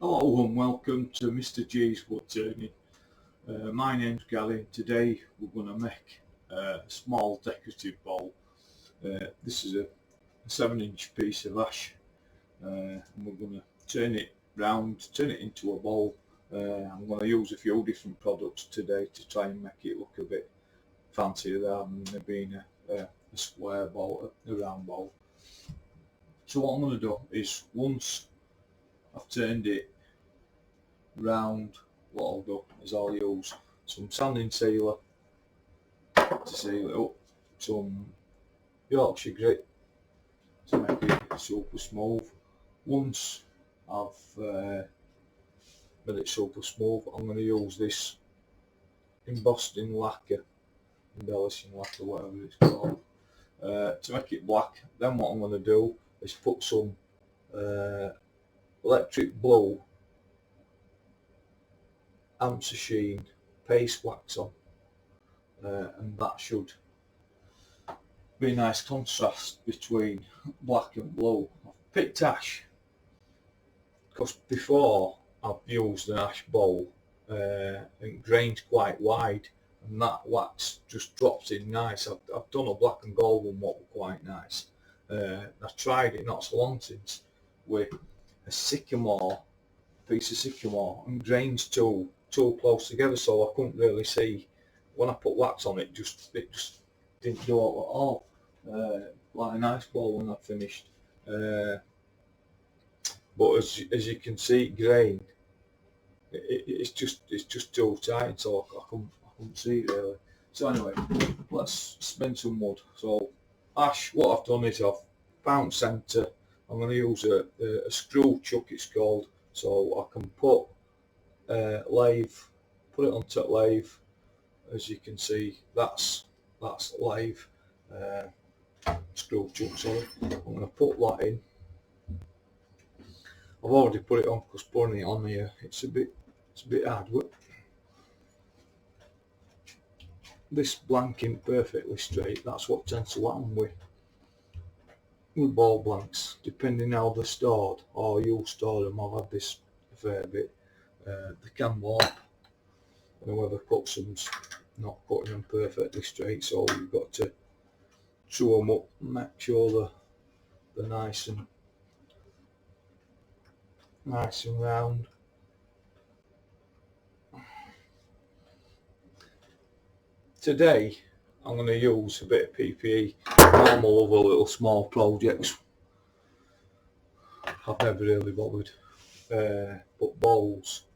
Hello and welcome to Mr. G's Wood Turning. My name's Gary and today we're going to make a small decorative bowl. This is a 7-inch piece of ash and we're going to turn it round, turn it into a bowl. I'm going to use a few different products today to try and make it look a bit fancier rather than there being a square bowl, a round bowl. So what I'm going to do is once I've turned it round, what I'll do is I'll use some sanding sealer to seal it up, some Yorkshire grit to make it super smooth. Once I've made it super smooth, I'm going to use this embossing lacquer, embellishing lacquer, whatever it's called, to make it black. Then what I'm going to do is put some electric blue Hampshire sheen paste wax on, and that should be a nice contrast between black and blue. I've picked ash because before I've used an ash bowl and grained quite wide, and that wax just drops in nice. I've done a black and gold one what were quite nice. I tried it not so long since with a sycamore, piece of sycamore, and grains too close together, so I couldn't really see when I put wax on it. It just didn't do it at all. Like a nice bowl when I finished. But as you can see, grain. It's just too tight, so I couldn't see it really. So anyway, let's spin some wood. So ash, what I've done is I've found centre. I'm going to use a screw chuck, it's called, so I can put lathe, put it on top lathe. As you can see, that's lathe, screw chuck, sorry. I'm going to put that in. I've already put it on because putting it on here, it's a bit hard work. This blanking perfectly straight, that's what tends to happen with ball blanks, depending how they're stored or you store them. I've had this a fair bit. They can warp, and whoever cuts them's not cutting them perfectly straight, so you've got to chew them up and make sure they're nice and round. Today I'm going to use a bit of PPE. Normal other little small projects I've never really bothered, but bowls,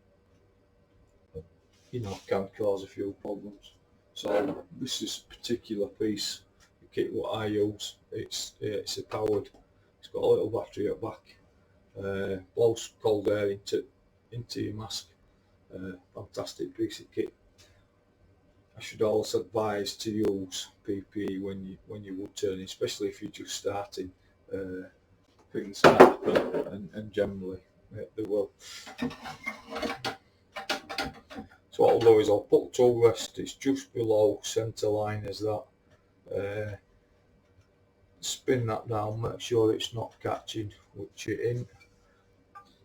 you know, can cause a few problems. So this is a particular piece of kit what I use. It's a powered. It's got a little battery at the back. Blows cold air into your mask. Fantastic piece of kit. I should also advise to use PPE when you wood turning, especially if you're just starting. Things can happen, and generally they will. So what I'll do is I'll put tool rest, it's just below centre line as that. Spin that down, make sure it's not catching, which it ain't.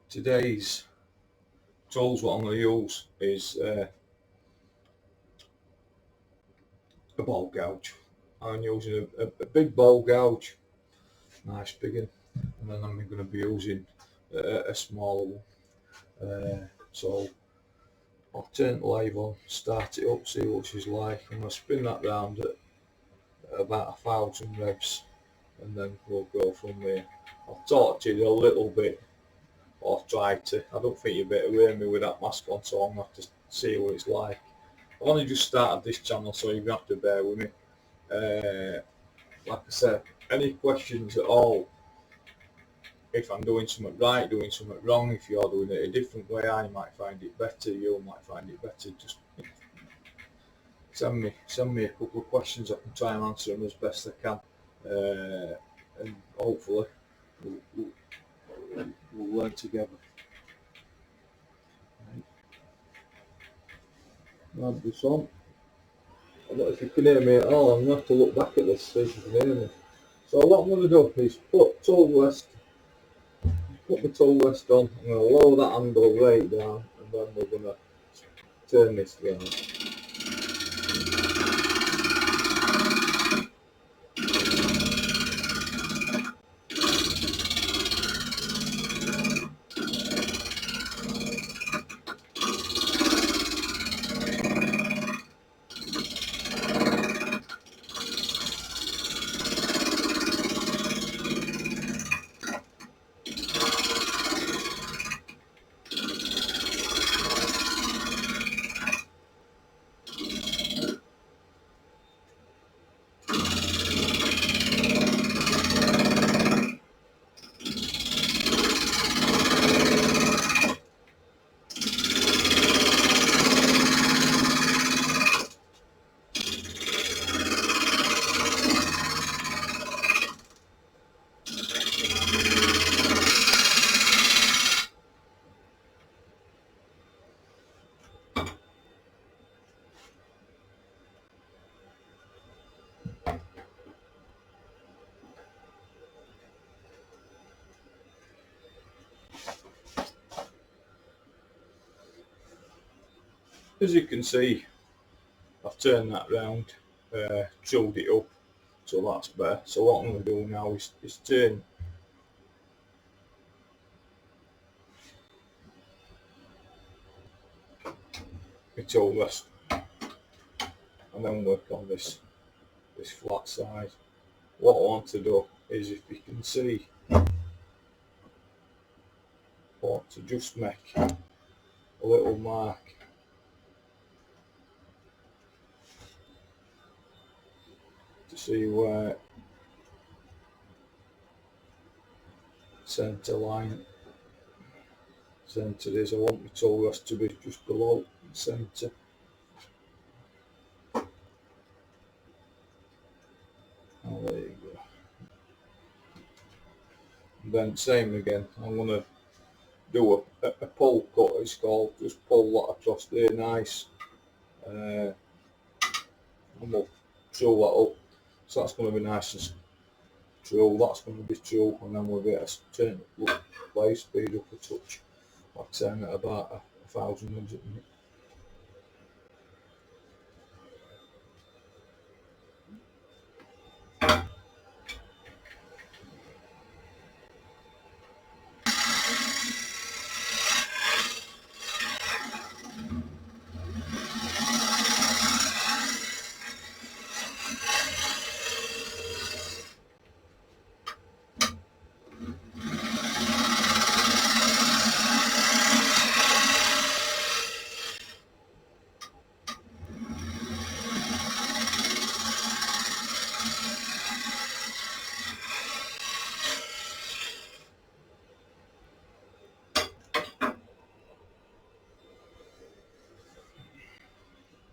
Today's tools what I'm going to use is a ball gouge. I'm using a big ball gouge, nice big one, and then I'm going to be using a smaller one. So I'll turn the lathe on, start it up, see what she's like. I'm going to spin that round at about 1,000 revs, and then we'll go from there. I'll talk to you a little bit, or try to. I don't think you better hear me with that mask on, so I'm going to have to see what it's like. I've only just started this channel, so you're going to have to bear with me. Like I said, any questions at all, if I'm doing something right, doing something wrong, if you're doing it a different way, I might find it better, you might find it better, just send me a couple of questions. I can try and answer them as best I can, and hopefully we'll learn together. Right. This on. I don't know if you can hear me at all. I'm going to have to look back at this so you can hear me. So what I'm going to do is put tool rest put my tool rest on, I'm going to lower that handle right down, and then we're going to turn this round. As you can see, I've turned that round, drilled it up, so that's better. So what I'm going to do now is turn my tool rest and then work on this flat side. What I want to do is, if you can see, I want to just make a little mark to see where centre is. I want my tool rest to be just below the centre. Oh, there you go. And then same again, I'm going to do a pull cut, it's called. Just pull that across there nice, and we'll drill that up. So that's going to be nice and drill, that's going to be true, and then we'll get to turn the play speed up a touch, like I say, I'm at about 1,000 words a minute.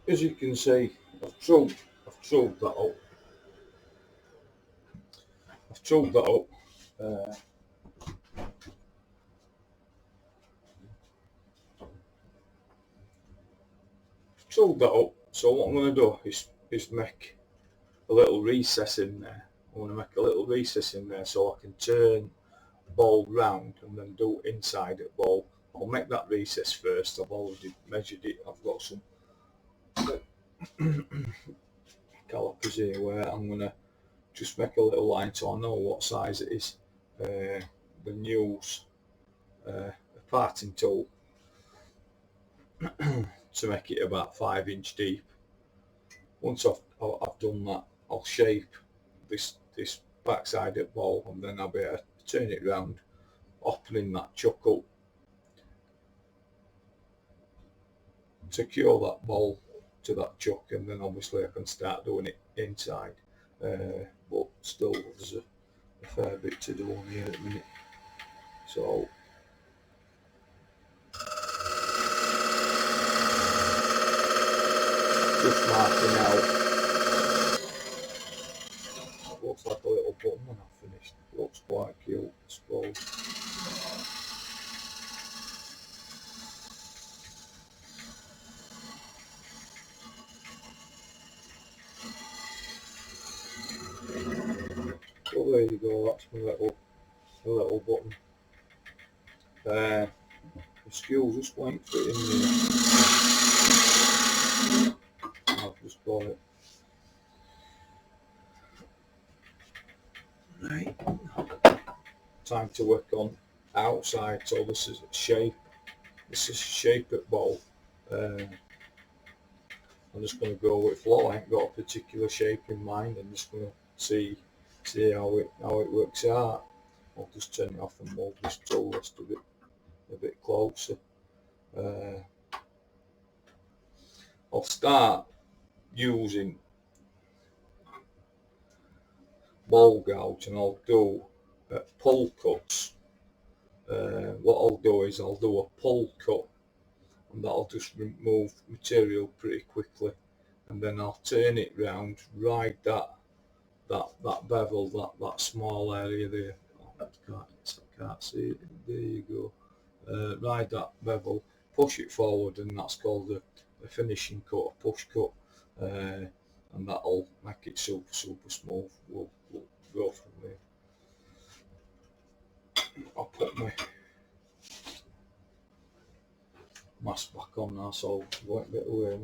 As you can see, I've drilled that up. Uh, drilled that up. So what I'm going to do is make a little recess in there. I want to make a little recess in there so I can turn the ball round and then do inside the ball. I'll make that recess first. I've already measured it. I've got some calipers here where I'm going to just make a little line so I know what size it is. Then use a parting tool to make it about 5" deep. Once I've done that, I'll shape this backside of the ball, and then I'll be able to turn it round, opening that chuck up, secure that ball to that chuck, and then obviously I can start doing it inside. But still there's a fair bit to do on here at the minute. So just marking out. It looks like a little button when I've finished. It looks quite cute, I suppose. So there you go, that's my little button. Excuse us, wait for it in there. I've just got it. Right. Time to work on outside. So this is shape. This is shape at bowl. I'm just going to go with flow. I ain't got a particular shape in mind. I'm just going to see how it works out. I'll just turn it off and move this tool rest a bit closer. I'll start using bowl gouge and I'll do pull cuts. What I'll do is I'll do a pull cut and that'll just remove material pretty quickly, and then I'll turn it round, ride that bevel, that small area there. I can't see it. There you go. Ride that bevel, push it forward, and that's called a finishing cut, a push cut, and that'll make it super smooth. We'll go from there. I'll put my mask back on now, so I won't get away.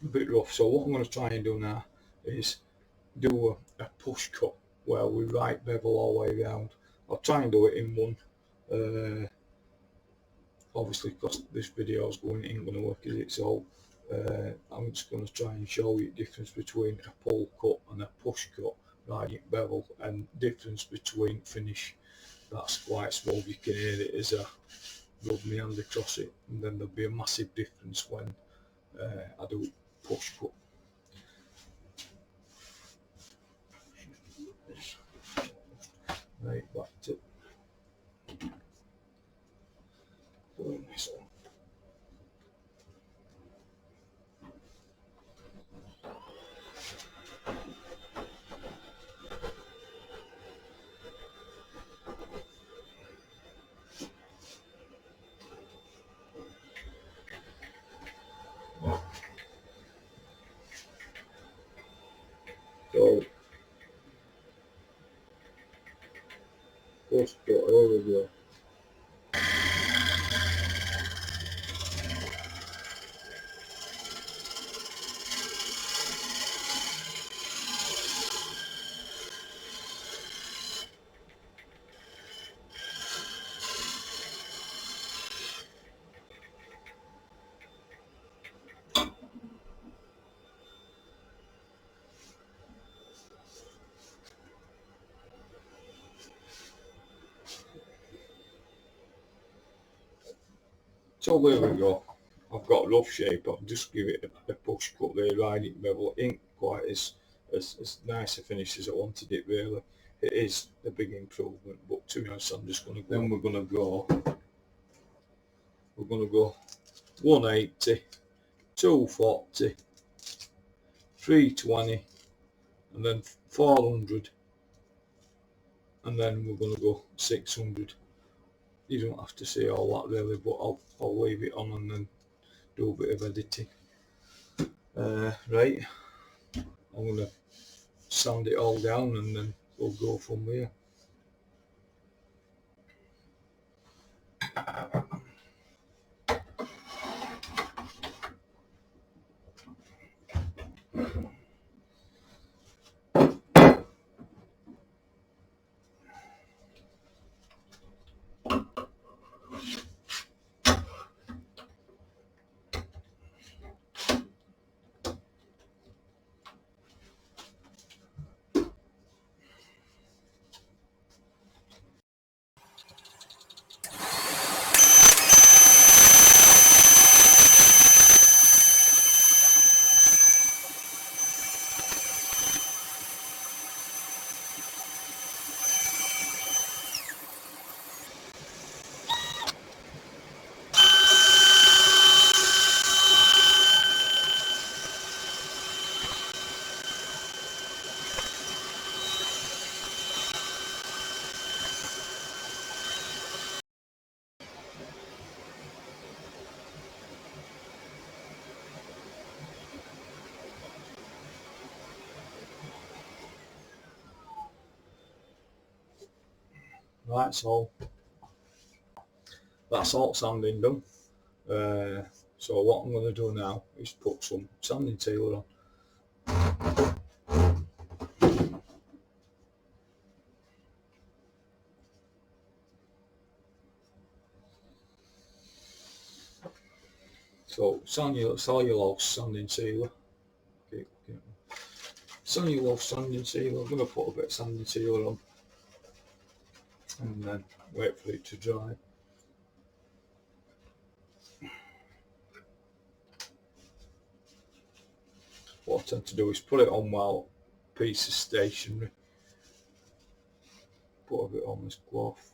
A bit rough, so what I'm going to try and do now is do a push cut where we right bevel all the way around. I'll try and do it in one, obviously because this video is going, it ain't going to work, is it? So I'm just going to try and show you the difference between a pull cut and a push cut, riding bevel, and difference between finish. That's quite smooth, you can hear it as I rub my hand across it, and then there'll be a massive difference when I do push cut. Right, back to doing this one. So, push cut, there we go. So there we go. I've got a rough shape. I'll just give it a push cut there, riding bevel. It ain't quite as nice a finish as I wanted it really. It is a big improvement, but to be honest, I'm just going to go. Then we're going to go we're going to go 180, 240, 320, and then 400, and then we're going to go 600. You don't have to see all that really, but I'll leave it on and then do a bit of editing. Right, I'm going to sand it all down and then we'll go from there. Right, so that's all sanding done. So what I'm going to do now is put some sanding sealer on. So cellulose sanding sealer. Cellulose sanding sealer. I'm going to put a bit of sanding sealer on and then wait for it to dry. What I tend to do is put it on while a piece is stationary. Put a bit on this cloth,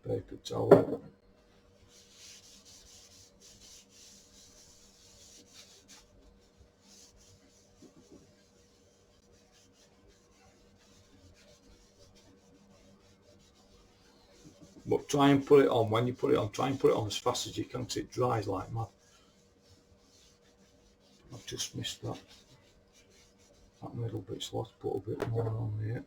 paper towel. But try and put it on, when you put it on, try and put it on as fast as you can because it dries like mad. I've just missed that. That middle bit, so let's put a bit more on here.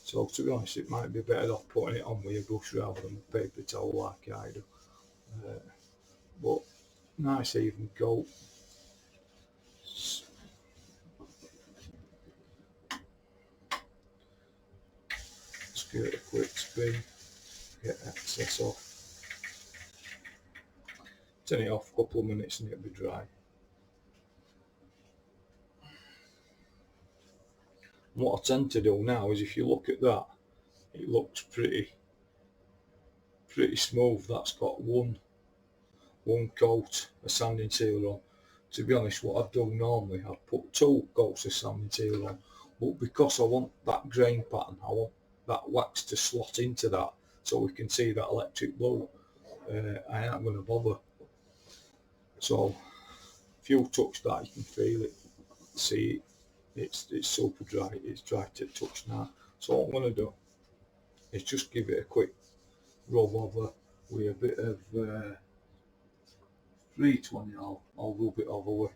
So to be honest, it might be better off putting it on with a brush rather than a paper towel like I do. But nice even coat. Just give it a quick spin, get excess off. Turn it off a couple of minutes and it'll be dry. And what I tend to do now is, if you look at that, it looks pretty smooth. That's got one coat of sanding sealer on. To be honest, what I'd do normally, I'd put 2 coats of sanding sealer on, but because I want that grain pattern, I want that wax to slot into that so we can see that electric blue, I ain't going to bother. So if you touch that, you can feel it, see it, it's super dry, it's dry to touch now. So what I'm going to do is just give it a quick rub over with a bit of 320. I'll rub it over with.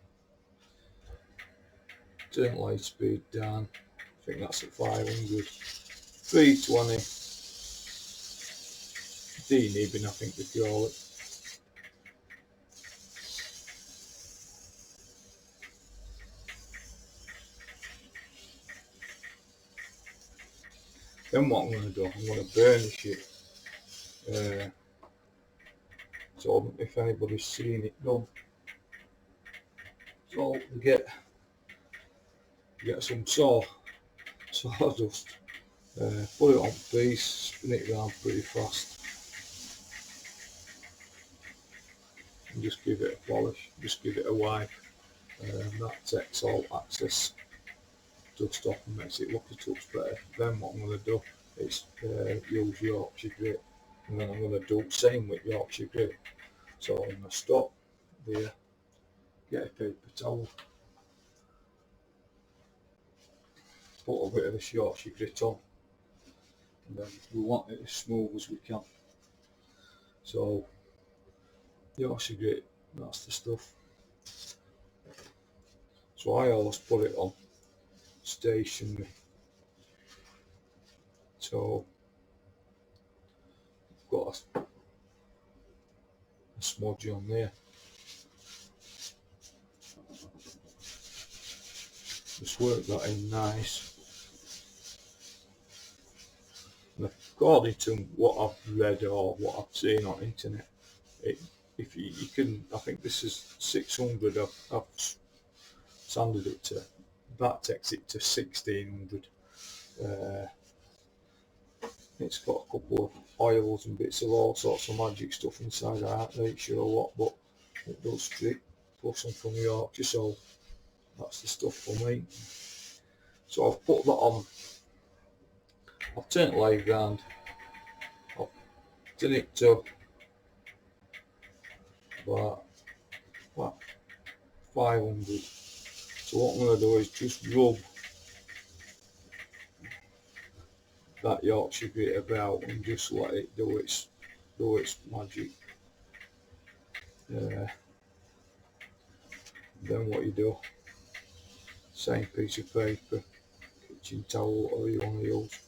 Turn light speed down, I think that's at 500. 320, de-nibbing I think they call it. Then what I'm going to do, I'm going to burnish it. So if anybody's seen it done, so we get some sawdust, put it on piece, spin it around pretty fast, and just give it a polish, just give it a wipe. That takes all excess dust off and makes it look a touch better. Then what I'm going to do is use Yorkshire grit, and then I'm going to do the same with Yorkshire grit. So I'm going to stop there, get a paper towel, put a bit of this Yorkshire grit on, and then we want it as smooth as we can. So Yorkshire grit, that's the stuff. So I always put it on stationary. So I've got a smudge on there. Just work that in nice. And according to what I've read or what I've seen on internet, if you can, I think this is 600. I've sanded it to, that takes it to 1600. It's got a couple of oils and bits of all sorts of magic stuff inside. I aren't really sure what, but it does strip. Plus I'm from Yorkshire, so that's the stuff for me. So I've put that on. I've turned the lathe round. I've done it to about 500. So what I'm going to do is just rub that Yorkshire grit about and just let it do its magic. Then what you do, same piece of paper, kitchen towel, whatever you want to use.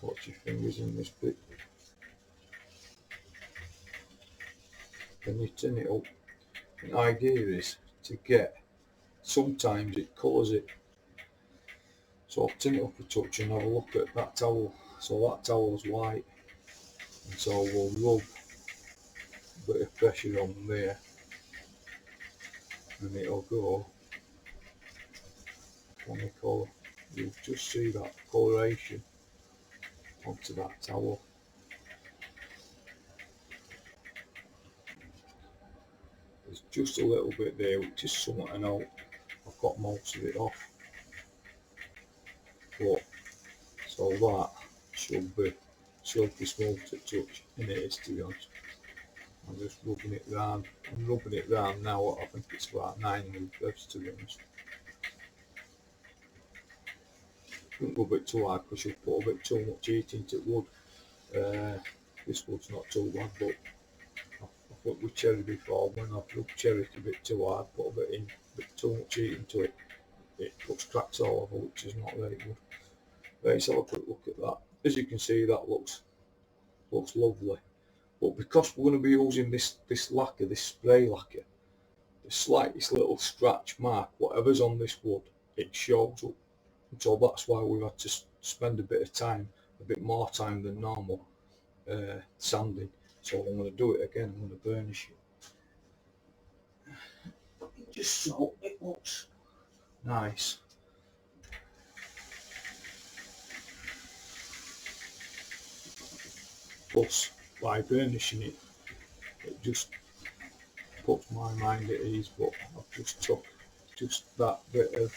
Put your fingers in this bit. Then you turn it up. The idea is to get, sometimes it colours it. So I'll turn it up a touch and have a look at that towel. So that towel's white. And so we'll rub a bit of pressure on there. And it'll go on the colour. You'll just see that coloration onto that towel. There's just a little bit there which is something I know. I've got most of it off. But so that should be smooth to touch, and it is, to be honest. I'm just rubbing it round. I'm rubbing it round now. I think it's about 900 revs, to be honest. Don't rub it too hard because you'll put a bit too much heat into wood. This wood's not too bad, but I've worked with cherry before. When I've rubbed cherry a bit too hard, put a bit too much heat into it, it puts cracks all over, which is not very good. Right, let's have a quick look at that. As you can see, that looks lovely. But because we're going to be using this lacquer, this spray lacquer, the slightest little scratch mark, whatever's on this wood, it shows up. And so that's why we've had to spend a bit of time, a bit more time than normal, sanding. So I'm going to do it again. I'm going to burnish it, just so it looks nice. Plus, by burnishing it, it just puts my mind at ease. But I've just took just that bit of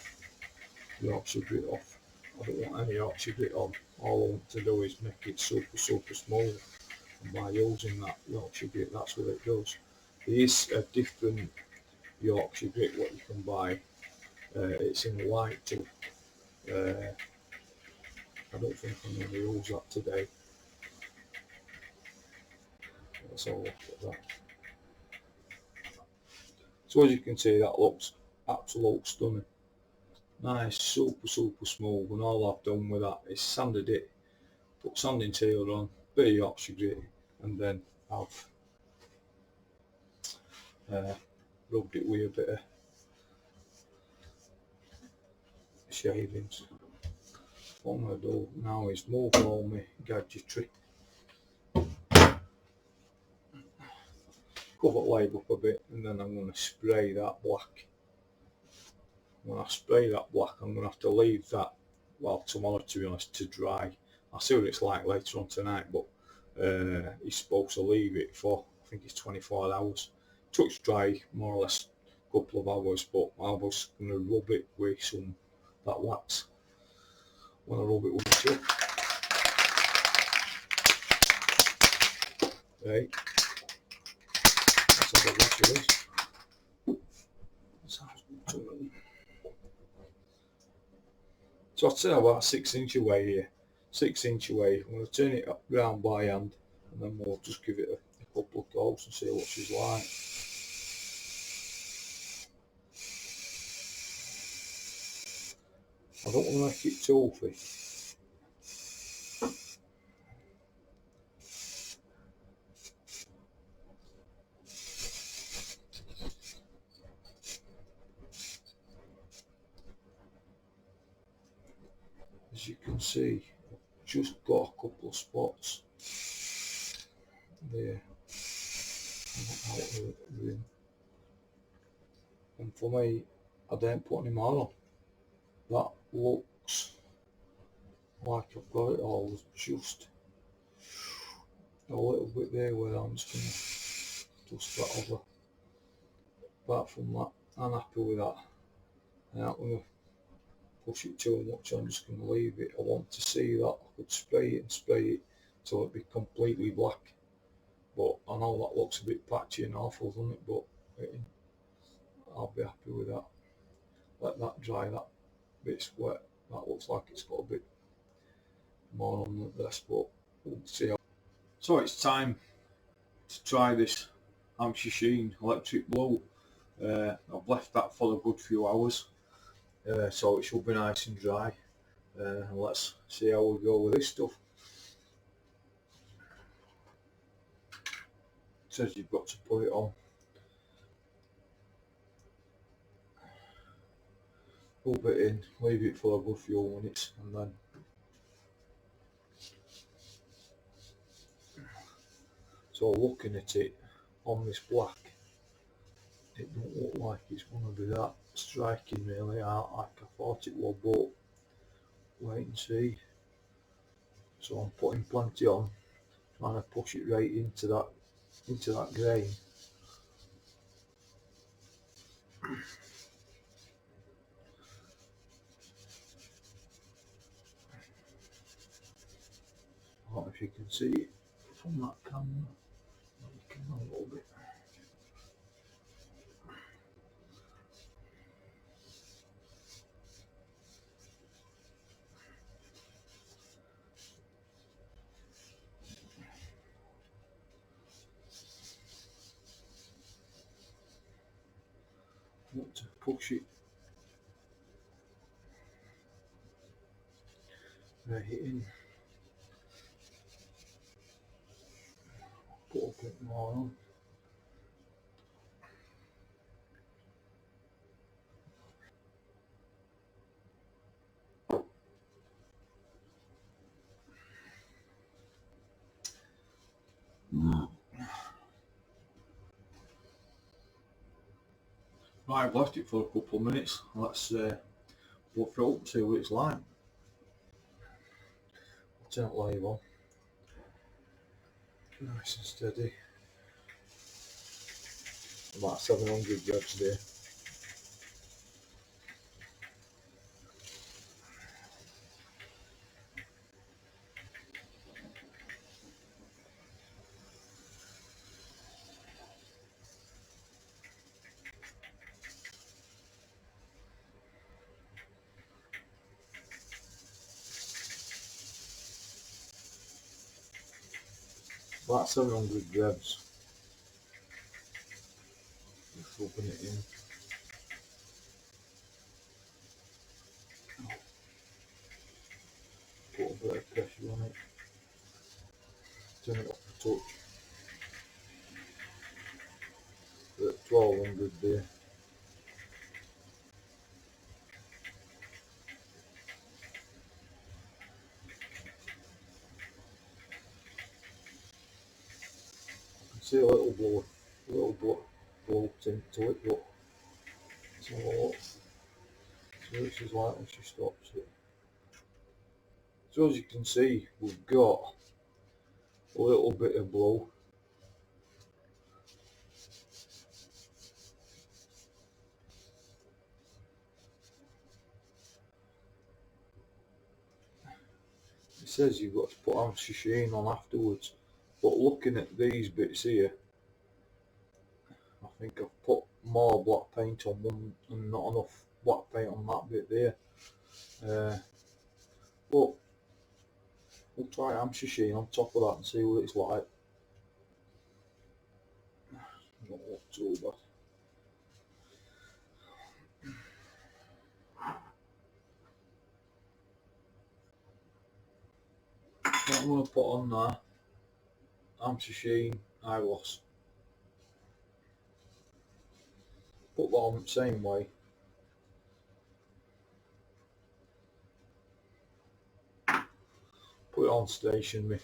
Yorkshire grit off. I don't want any Yorkshire grit on. All I want to do is make it super smooth. And by using that Yorkshire grit, that's what it does. There is a different Yorkshire grit what you can buy. It's in a white tube. I don't think I'm going to use that today. Let's have a look at that. So as you can see, that looks absolutely stunning. Nice, super smooth, and all I've done with that is sanded it, put sanding sealer on, bit of Yorkshire grit, and then I've rubbed it with a bit of shavings. What I'm going to do now is move all my gadgetry, cover the lathe up a bit, and then I'm going to spray that black. When I spray that black, I'm going to have to leave that, well, tomorrow, to be honest, to dry. I'll see what it's like later on tonight, but You're supposed to leave it for, I think it's 24 hours. Touch dry more or less a couple of hours, but I was going to rub it with that wax. When I rub it with the tip. Right. Let's have a wash of this. So I'd say about 6 inch away here. 6 inch away. I'm going to turn it round by hand and then we'll just give it a couple of goes and see what she's like. I don't want to make it toothy. As you can see, I've just got a couple of spots there. Out of the rim. And for me, I don't put any more on. That looks like I've got it all. There's just a little bit there where I'm just going to dust that over. Apart from that, I'm happy with that. I'm not going to push it too much, I'm just going to leave it. I want to see that. I could spray it till it be completely black. But I know that looks a bit patchy and awful, doesn't it? But I'll be happy with that. Let that dry, that bit's wet. That looks like it's got a bit more on the rest, but we'll see how. So it's time to try this Hampshire Sheen electric blue. I've left that for a good few hours, so it should be nice and dry. Let's see how we go with this stuff. It says you've got to put it on. Rub it in, leave it for a good few minutes, and then so looking at it on this black, it don't look like it's going to be that striking really, like I thought it would, but wait and see. So I'm putting plenty on, trying to push it right into that grain. I don't know if you can see it from that camera. You can a little bit. I want to push it right in. Put a bit more on. Right, I've left it for a couple of minutes. Let's put it up and see what it's like. Turn it live on. Nice and steady. About 700 revs there. About 700 revs. Just open it in. Put a bit of pressure on it. Turn it up a touch. At 1200 there. I can see a little blow tint to it, but it's not a lot. So this is like when she stops it. So as you can see, we've got a little bit of blue. It says you've got to put Hampshire sheen on afterwards, but looking at these bits here, I think I've put more black paint on one and not enough black paint on that bit there. But we'll try Hampshire sheen on top of that and see what it's like. Not look too bad. What I'm going to put on there, Hampshire sheen eye gloss. Put that on the same way. Put it on stationary.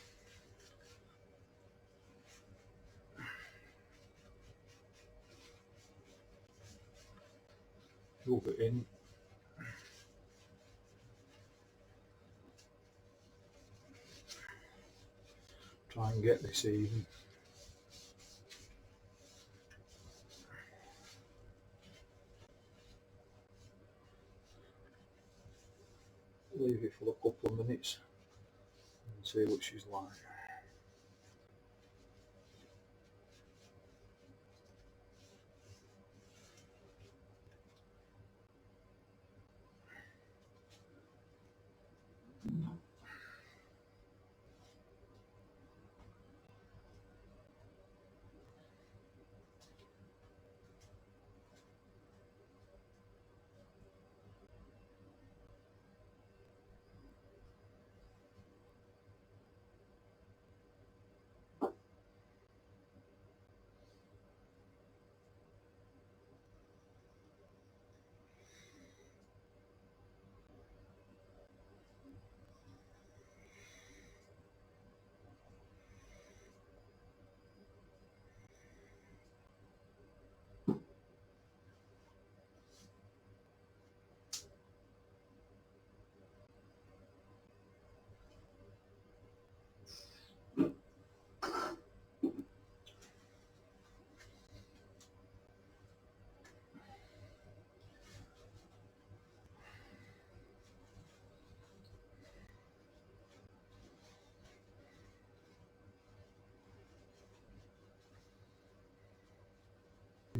Rub it in. Try and get this even. Leave it for a couple of minutes and see what she's like.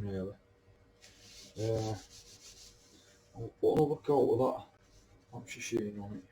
Really. I'll put another coat of that Hampshire sheen on it.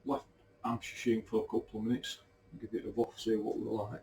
Left Hampshire sheen for a couple of minutes. Give it a buff, see what we like.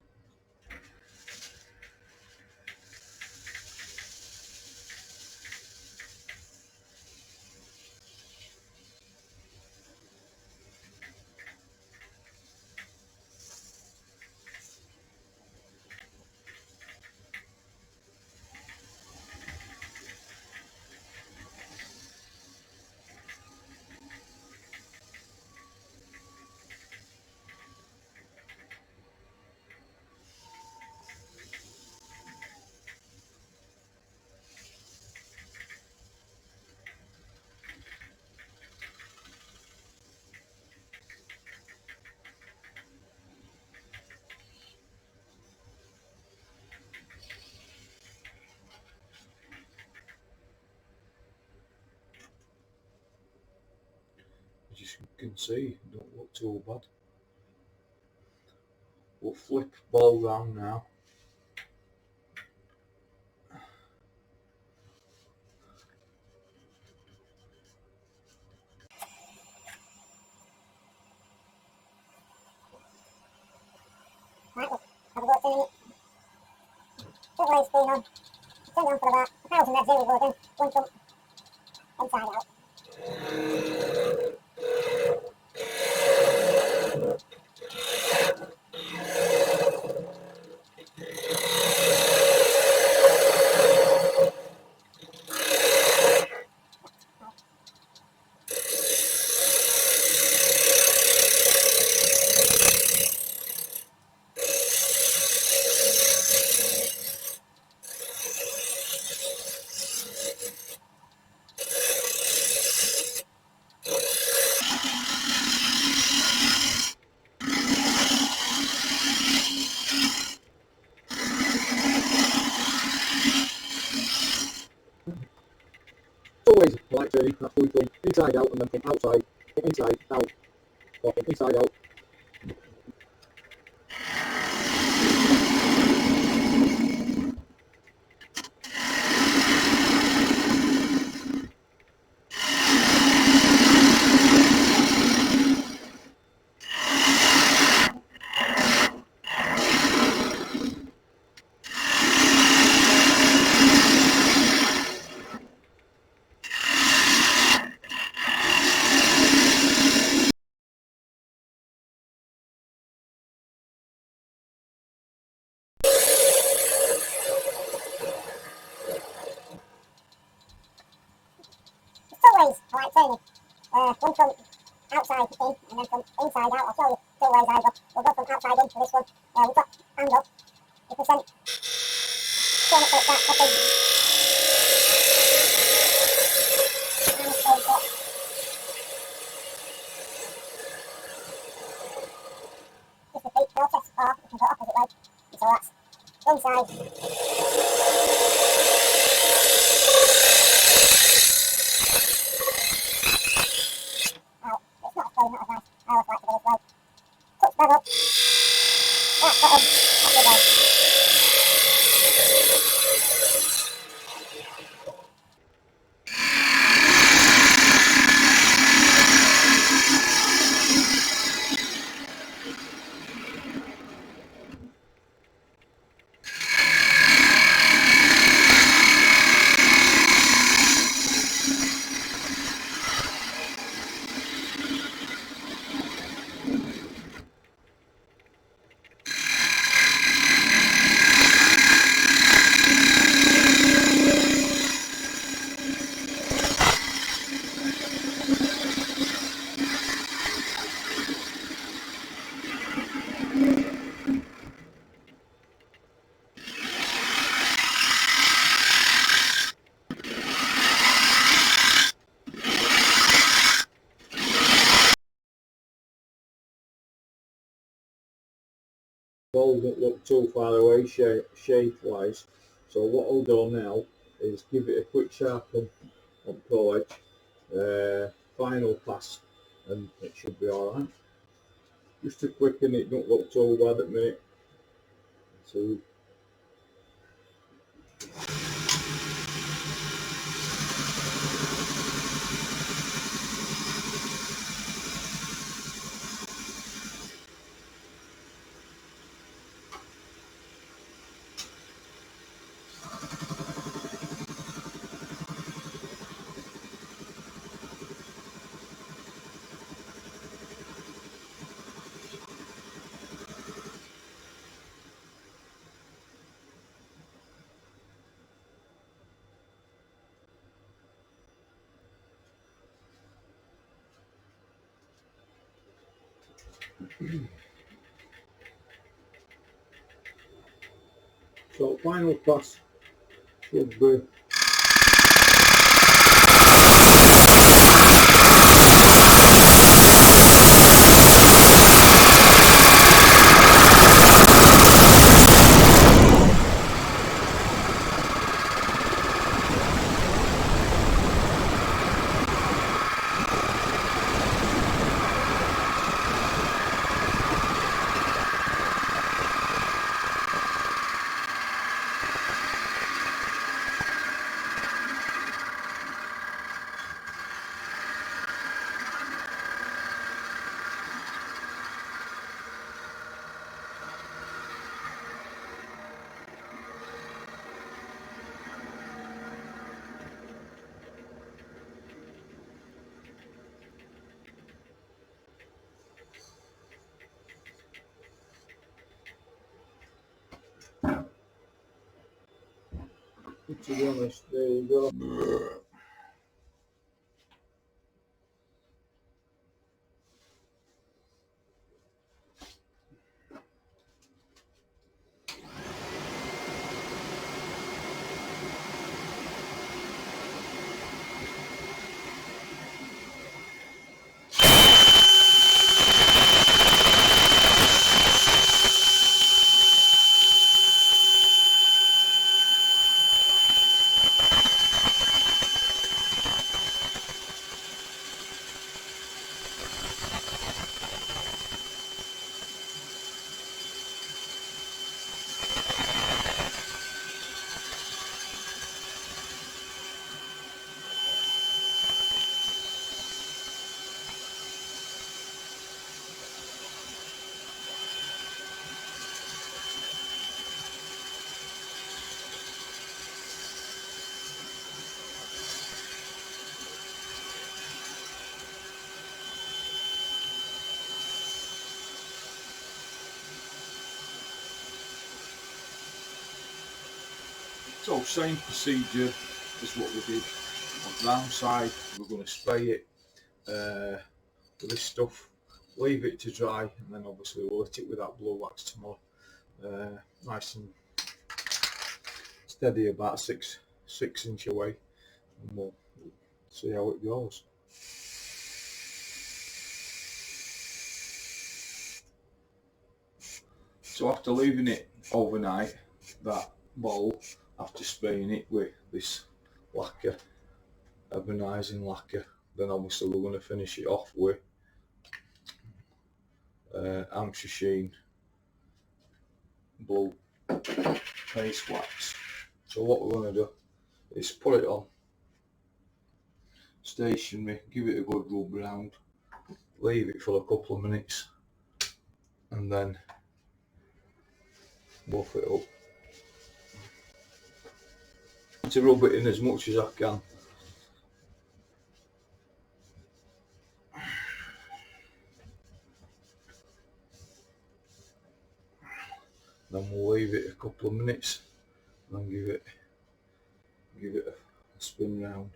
you can see, don't look too bad. We'll flip ball round now. Right, we'll have a look in it. Put the spoon on. Turn it on for about 1,000 revs. Here we go again. One jump inside out. Always like turning, that's we from inside out and then from outside, from inside out, or from inside out. There's 2 ways I like turning. One from outside in and then from inside out. I'll show you 2 ways I go. We'll go from outside in for this one. We've got hand up. You can turn it so it starts popping. And it's going to just repeat the process, or you can go opposite way. So that's inside. Out. It's not a flow, not as nice. I always like to go this way. Touch back up. That's bottom. That's the way. Ball won't look too far away shape wise, so what I'll do now is give it a quick sharpen on pro edge, final pass, and it should be alright. Just to quicken it, don't look too bad at the minute. So final pass should be To be honest, there you go. So same procedure as what we did on the round side. We're going to spray it with this stuff, leave it to dry, and then obviously we'll hit it with that blue wax tomorrow. Nice and steady, about 6 inch away, and we'll see how it goes. So after leaving it overnight, that bowl, after spraying it with this lacquer, ebonising lacquer, then obviously we're going to finish it off with Hampshire sheen blue paste wax. So what we're going to do is put it on stationary, give it a good rub round, leave it for a couple of minutes, and then buff it up. To rub it in as much as I can. Then we'll leave it a couple of minutes and give it a spin round.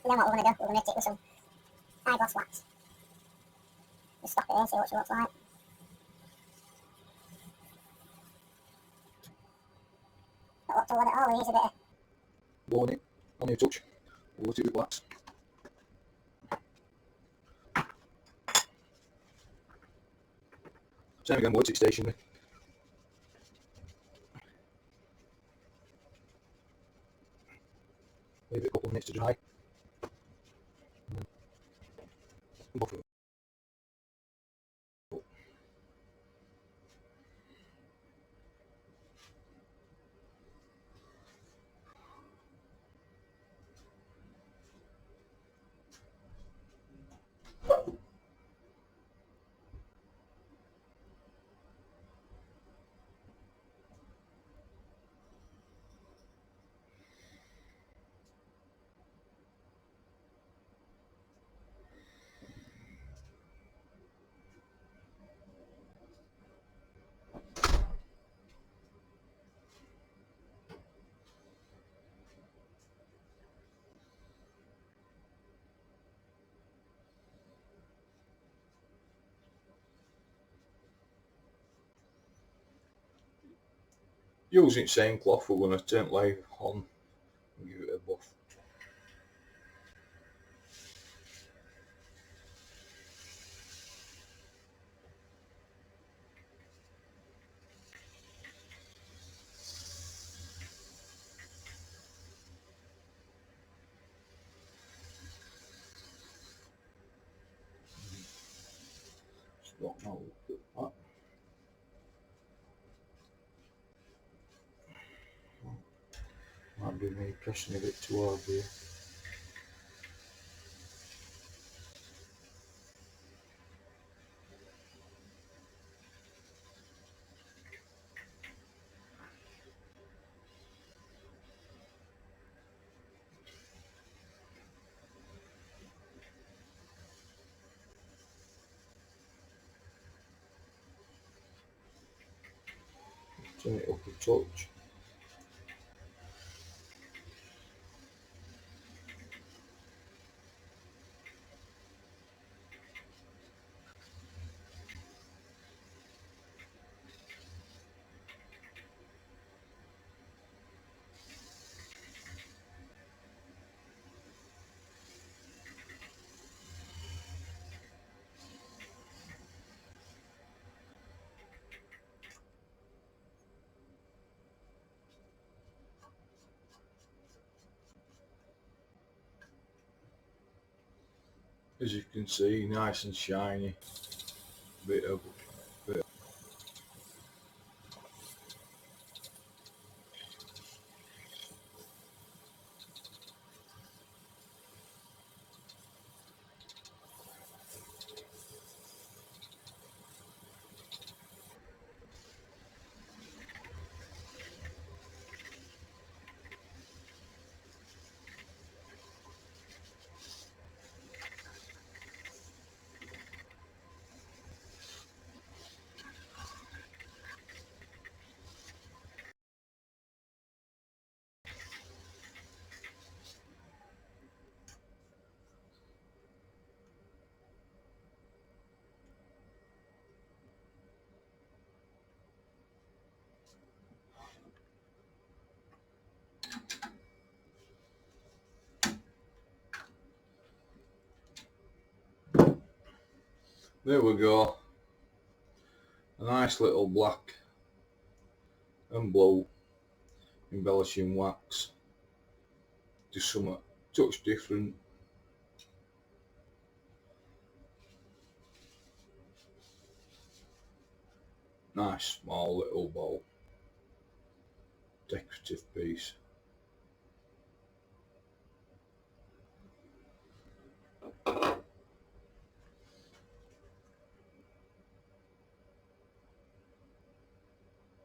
And then what we're going to do, we're going to hit it with some eyeglass wax. Just stop it here, see what she looks like. Don't look to let it all, needs a bit of... Blowing it, only a touch. We'll hit it with wax. Same again, we'll hit it stationary. Leave it a couple of minutes to dry. Buff it up. Using same cloth, we're going to turn live on and give it a buff. Stop now, look at that. Might be me pressing a bit too hard here. Turn it up a touch. As you can see, nice and shiny. Bit of there we go. A nice little black and blue embellishing wax. Just something touch different. Nice small little bowl. Decorative piece.